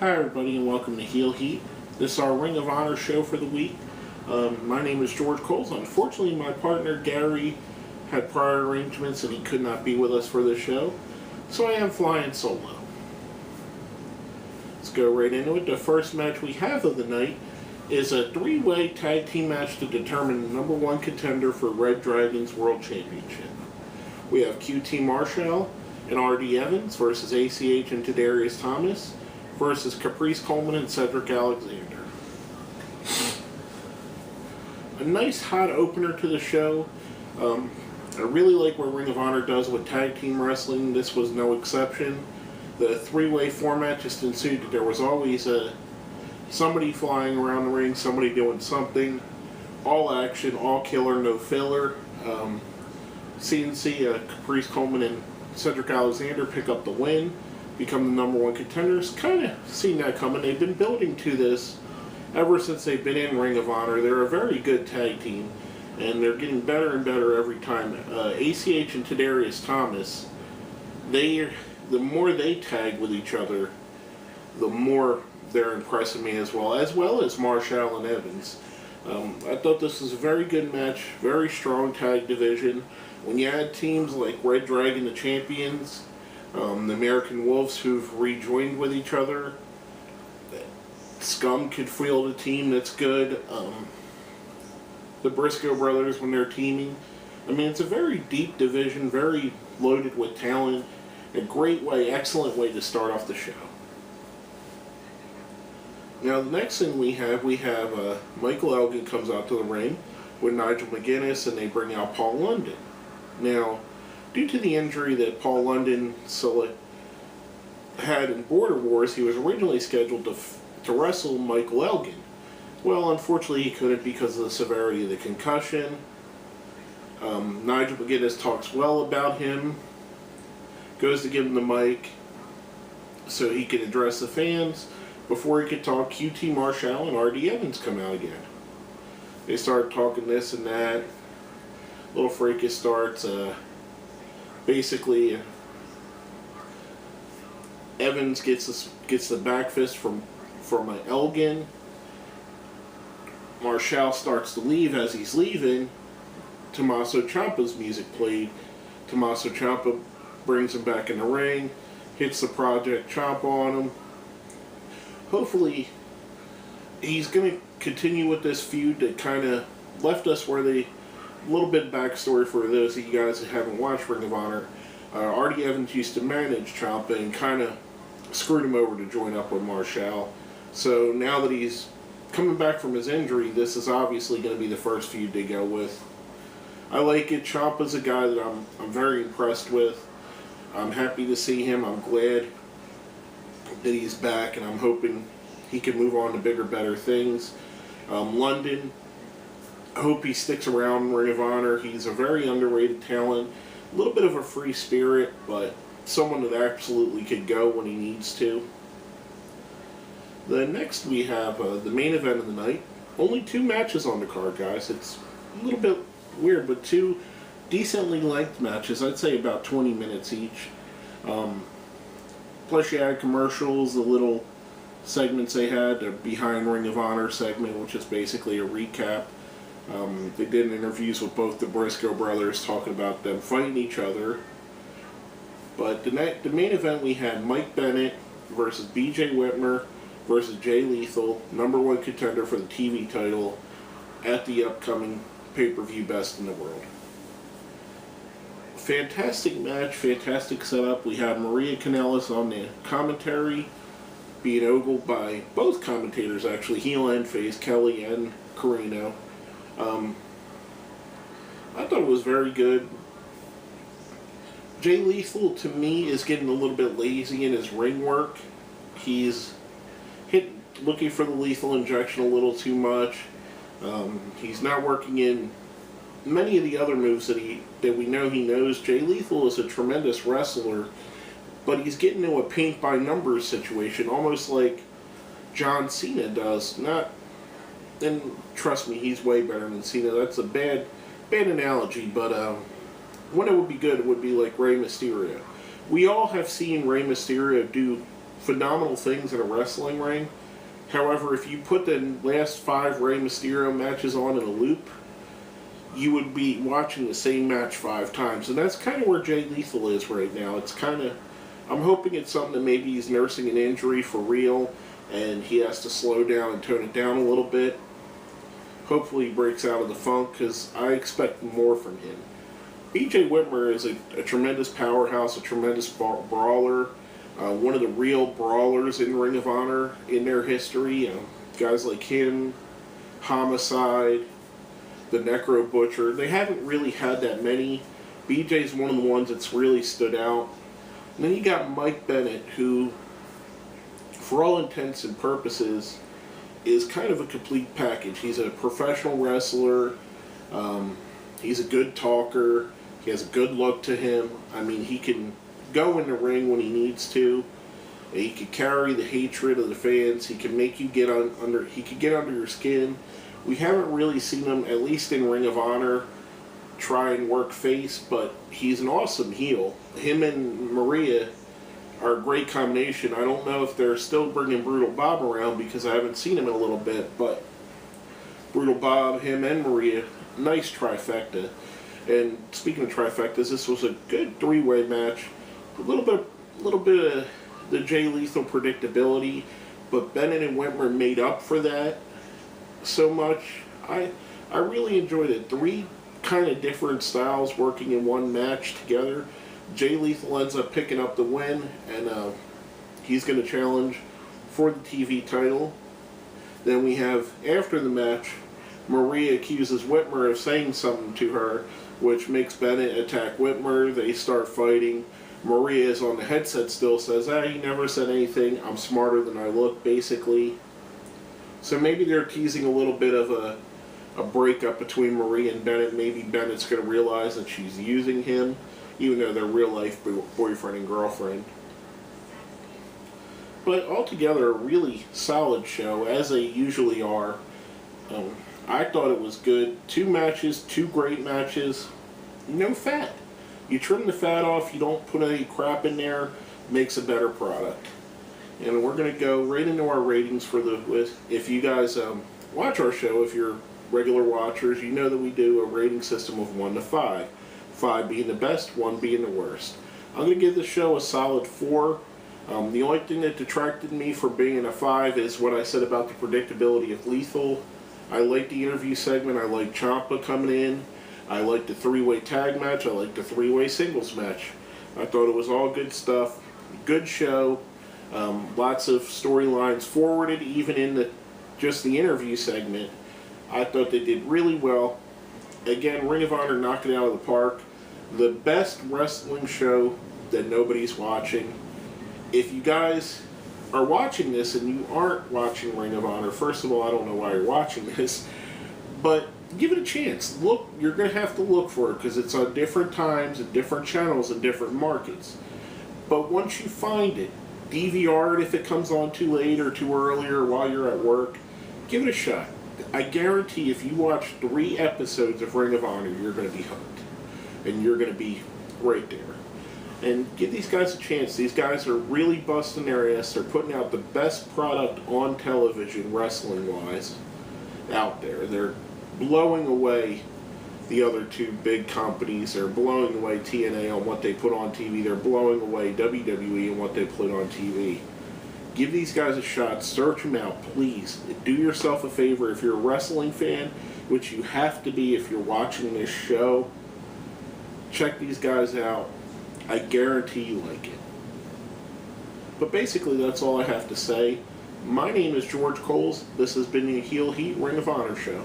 Hi everybody and welcome to Heel Heat. This is our Ring of Honor show for the week. My name is George Coles. Unfortunately, my partner Gary had prior arrangements and he could not be with us for the show, so I am flying solo. Let's go right into it. The first match we have of the night is a three-way tag team match to determine the number one contender for Red Dragon's World Championship. We have QT Marshall and R.D. Evans versus ACH and Tadarius Thomas versus Caprice Coleman and Cedric Alexander. A nice hot opener to the show. I really like what Ring of Honor does with tag team wrestling. This was no exception. The three-way format just ensued. There was always somebody flying around the ring, somebody doing something. All action, all killer, no filler. CNC, Caprice Coleman and Cedric Alexander pick up the win, become the number one contenders. Kind of seen that coming. They've been building to this ever since they've been in Ring of Honor. They're a very good tag team, and they're getting better and better every time. ACH and Tadarius Thomas, the more they tag with each other, the more they're impressing me as well as Marshall and Evans. I thought this was a very good match, very strong tag division. When you add teams like Red Dragon, the champions, the American Wolves who've rejoined with each other, Scum could field a team that's good, the Briscoe brothers when they're teaming. I mean, it's a very deep division, very loaded with talent, a great way, excellent way to start off the show. Now the next thing we have Michael Elgin comes out to the ring with Nigel McGuinness, and they bring out Paul London. Now, due to the injury that Paul London had in Border Wars, he was originally scheduled to wrestle Michael Elgin. Well, unfortunately he couldn't because of the severity of the concussion. Nigel McGuinness talks well about him, goes to give him the mic so he can address the fans. Before he could talk, QT Marshall and R.D. Evans come out again. They start talking this and that. Little fracas starts. Basically, Evans gets the back fist from Elgin. Marshall starts to leave. As he's leaving, Tommaso Ciampa's music played. Tommaso Ciampa brings him back in the ring, hits the Project Ciampa on him. Hopefully, he's going to continue with this feud that kind of left us where they... A little bit of backstory for those of you guys that haven't watched Ring of Honor. R.D. Evans used to manage Ciampa and kind of screwed him over to join up with Marshall. So now that he's coming back from his injury, this is obviously going to be the first feud they go with. I like it. Ciampa's a guy that I'm very impressed with. I'm happy to see him. I'm glad that he's back, and I'm hoping he can move on to bigger, better things. London, I hope he sticks around in Ring of Honor. He's a very underrated talent, a little bit of a free spirit, but someone that absolutely could go when he needs to. The next we have the main event of the night. Only 2 matches on the card, guys. It's a little bit weird, but 2 decently length matches. I'd say about 20 minutes each. Plus you add commercials, the little segments they had, the Behind Ring of Honor segment, which is basically a recap. They did interviews with both the Briscoe brothers talking about them fighting each other. But the main event we had Mike Bennett versus BJ Whitmer versus Jay Lethal, number one contender for the TV title at the upcoming pay-per-view Best in the World. Fantastic match, fantastic setup. We had Maria Kanellis on the commentary, being ogled by both commentators actually, heel and face, Kelly and Carino. I thought it was very good. Jay Lethal, to me, is getting a little bit lazy in his ring work. He's looking for the lethal injection a little too much. He's not working in many of the other moves that we know he knows. Jay Lethal is a tremendous wrestler, but he's getting into a paint by numbers situation, almost like John Cena does. And trust me, he's way better than Cena. That's a bad analogy, but when it would be good, it would be like Rey Mysterio. We all have seen Rey Mysterio do phenomenal things in a wrestling ring. However, if you put the last 5 Rey Mysterio matches on in a loop, you would be watching the same match 5 times. And that's kind of where Jay Lethal is right now. It's kind of, I'm hoping it's something that maybe he's nursing an injury for real, and he has to slow down and tone it down a little bit. Hopefully he breaks out of the funk, because I expect more from him. BJ Whitmer is a tremendous powerhouse, a tremendous brawler, one of the real brawlers in Ring of Honor in their history. Guys like him, Homicide, the Necro Butcher, they haven't really had that many. BJ's one of the ones that's really stood out. And then you got Mike Bennett, who, for all intents and purposes, is kind of a complete package. He's a professional wrestler. He's a good talker. He has a good look to him. I mean, he can go in the ring when he needs to. He can carry the hatred of the fans. He can make you get under. He can get under your skin. We haven't really seen him, at least in Ring of Honor, try and work face, but he's an awesome heel. Him and Maria are a great combination. I don't know if they're still bringing Brutal Bob around, because I haven't seen him in a little bit, but Brutal Bob, him, and Maria, nice trifecta. And speaking of trifectas, this was a good 3-way match. A little bit of the Jay Lethal predictability, but Bennett and Whitmer made up for that so much. I really enjoyed it. 3 kind of different styles working in one match together. Jay Lethal ends up picking up the win, and he's going to challenge for the TV title. Then we have, after the match, Maria accuses Whitmer of saying something to her, which makes Bennett attack Whitmer. They start fighting. Maria is on the headset still, says, he never said anything, I'm smarter than I look, basically. So maybe they're teasing a little bit of a breakup between Maria and Bennett. Maybe Bennett's going to realize that she's using him, even though they're real-life boyfriend and girlfriend. But altogether, a really solid show, as they usually are. I thought it was good. 2 matches, 2 great matches. No fat. You trim the fat off, you don't put any crap in there, makes a better product. And we're going to go right into our ratings for if you guys watch our show, if you're regular watchers, you know that we do a rating system of 1 to 5. 5 being the best, 1 being the worst. I'm going to give the show a solid 4. The only thing that detracted me from being a 5 is what I said about the predictability of Lethal. I like the interview segment. I like Ciampa coming in. I like the 3-way tag match. I like the 3-way singles match. I thought it was all good stuff. Good show. Lots of storylines forwarded, even in just the interview segment. I thought they did really well. Again, Ring of Honor knocked it out of the park. The best wrestling show that nobody's watching. If you guys are watching this and you aren't watching Ring of Honor, first of all, I don't know why you're watching this, but give it a chance. Look, you're going to have to look for it, because it's on different times and different channels and different markets. But once you find it, DVR it if it comes on too late or too early or while you're at work, give it a shot. I guarantee if you watch 3 episodes of Ring of Honor, you're going to be hooked. And you're going to be right there. And give these guys a chance. These guys are really busting their ass. They're putting out the best product on television, wrestling-wise, out there. They're blowing away the other 2 big companies. They're blowing away TNA on what they put on TV. They're blowing away WWE on what they put on TV. Give these guys a shot. Search them out, please. Do yourself a favor. If you're a wrestling fan, which you have to be if you're watching this show, check these guys out. I guarantee you like it. But basically, that's all I have to say. My name is George Coles. This has been the Heel Heat Ring of Honor show.